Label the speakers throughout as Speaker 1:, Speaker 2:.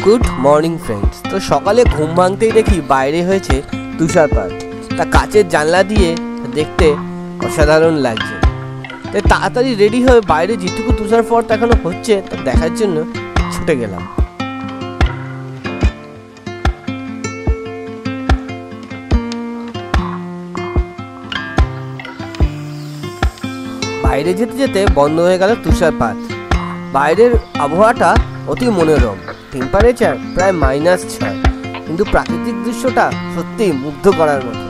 Speaker 1: Good morning friends. তো সকালে ঘুম ভাঙতেই দেখি বাইরে হয়েছে তুষারপাত। তা কাচের জানলা দিয়ে দেখতে অসাধারণ লাগছে। তাই তাড়াতাড়ি রেডি হয়ে বাইরে যেটুকু তুষারপাত এখনো হচ্ছে তা দেখার জন্য ছুটে গেলাম। বাইরে যেতে যেতে বন্ধ হয়ে গেল তুষারপাত। বাইরের আবহাওয়াটা অতি মনোরম, টেম্পারেচার প্রায় -6, কিন্তু প্রাকৃতিক দৃশ্যটা সত্যি মুগ্ধ করার মতো।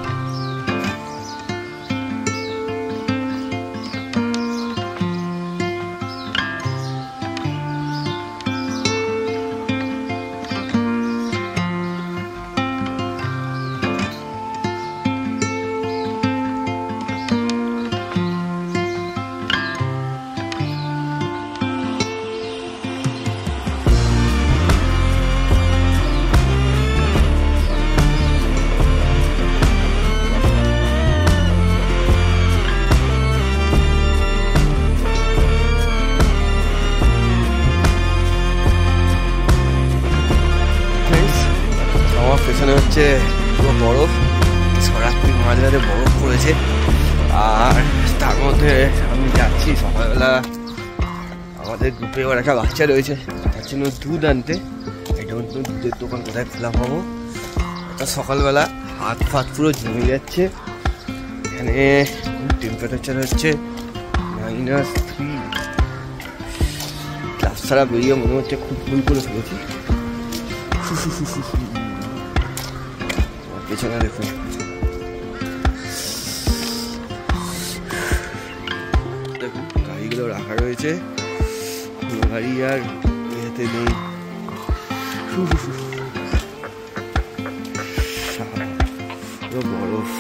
Speaker 1: পেছনে হচ্ছে পুরো বরফ, সরাসরি মাঝরাতে বরফ পড়েছে। আর তার মধ্যে আমি যাচ্ছি সকালবেলা, আমাদের গ্রুপে আবার একটা বাচ্চা রয়েছে, তার জন্য দুধ আনতে। এটা দুধের দোকান কোথায় খোলা পাবো? এটা সকালবেলা হাত ফাত পুরো জমে যাচ্ছে। এখানে টেম্পারেচার হচ্ছে -3। ক্লাস ছাড়া বেরিয়ে মনে হচ্ছে খুব ভুল করে ফেলেছি। পেছনে দেখুন, দেখুন গাড়িগুলো রাখা রয়েছে, কোনো গাড়ি আর ইয়েতে নেই। বরফ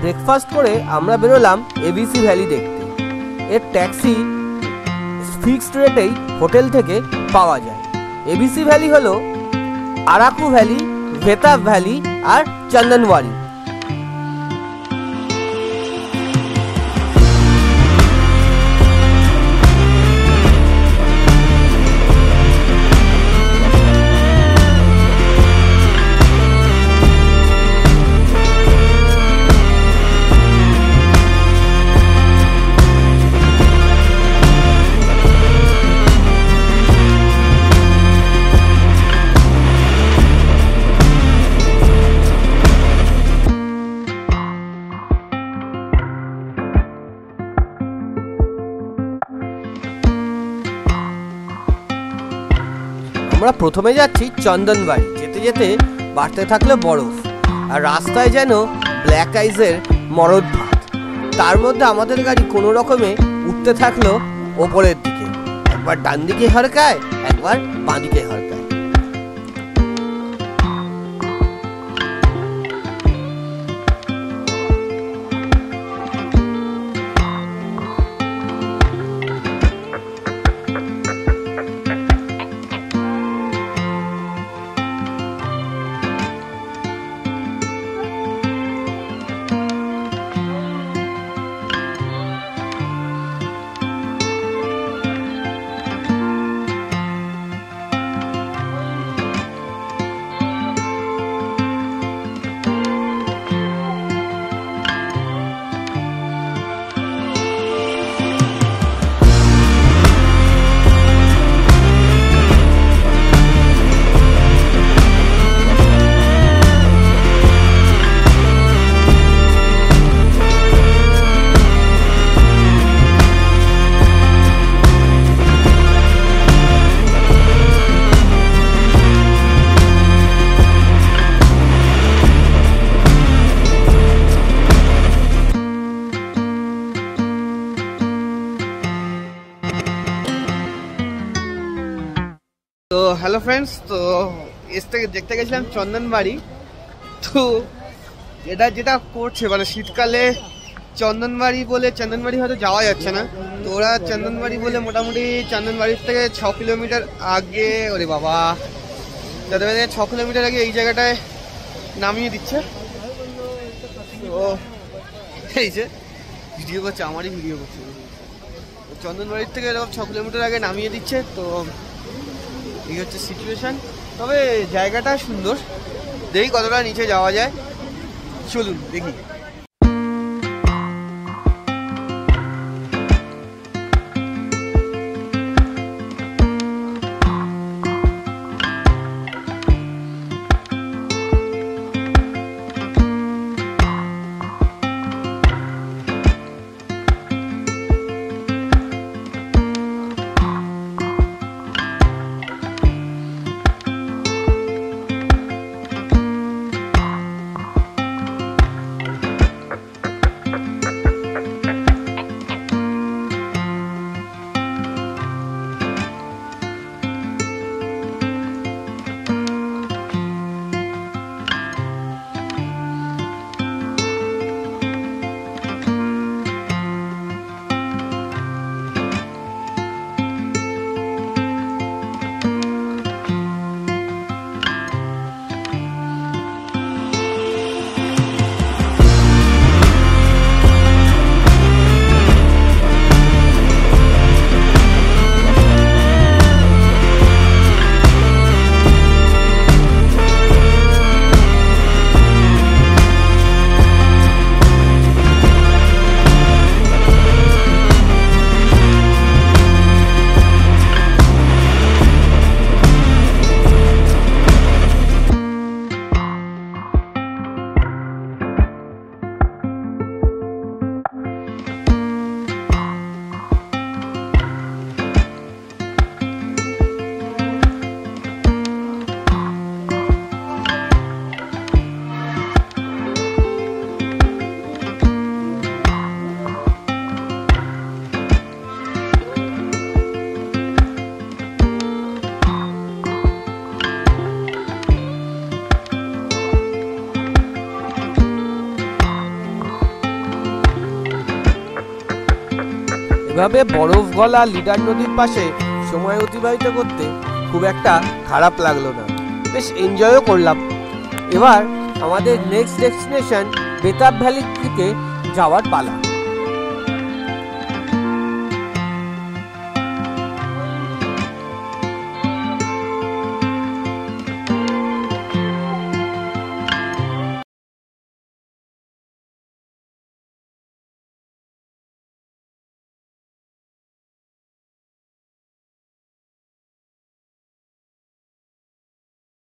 Speaker 1: ব্রেকফাস্ট করে আমরা বেরোলাম এবিসি ভ্যালি দেখতে। এর ট্যাক্সি ফিক্সড রেটেই হোটেল থেকে পাওয়া যায়। এবিসি ভ্যালি হলো আরাকু ভ্যালি, ভেতাব ভ্যালি আর চন্দনওয়ারি। আমরা প্রথমে যাচ্ছি চন্দনবাড়ি। যেতে যেতে বাড়তে থাকলো বরফ, আর রাস্তায় যেন ব্ল্যাক আইসের মরদ ভাত। তার মধ্যে আমাদের গাড়ি কোনো রকমে উঠতে থাকলো ওপরের দিকে, একবার ডান দিকে হরকায়, একবার বাঁ দিকে হরকায়। ফ্রেন্ডস, তো দেখতে গেছিলাম চন্দনবাড়ি। তো যেটা করছে মানে শীতকালে চন্দনবাড়ি হয়তো যাওয়া যাচ্ছে না, তো ওরা চন্দনবাড়ি বলে মোটামুটি চন্দনবাড়ির থেকে 6 কিলোমিটার আগে, ওরে বাবা, যাদের 6 কিলোমিটার আগে এই জায়গাটায় নামিয়ে দিচ্ছে। তো এই যে ভিডিও করছে, আমারই ভিডিও করছে, চন্দনবাড়ির থেকে এরকম 6 কিলোমিটার আগে নামিয়ে দিচ্ছে। তো এই হচ্ছে সিচুয়েশন। তবে জায়গাটা সুন্দর, দেখি কতটা নিচে যাওয়া যায়, চলুন দেখি।
Speaker 2: এভাবে বরফ গলা লিডার নদীর পাশে সময় অতিবাহিত করতে খুব একটা খারাপ লাগলো না, বেশ এনজয়ও করলাম। এবার আমাদের নেক্সট ডেস্টিনেশন বেতাব ভ্যালির দিকে যাওয়ার পালা।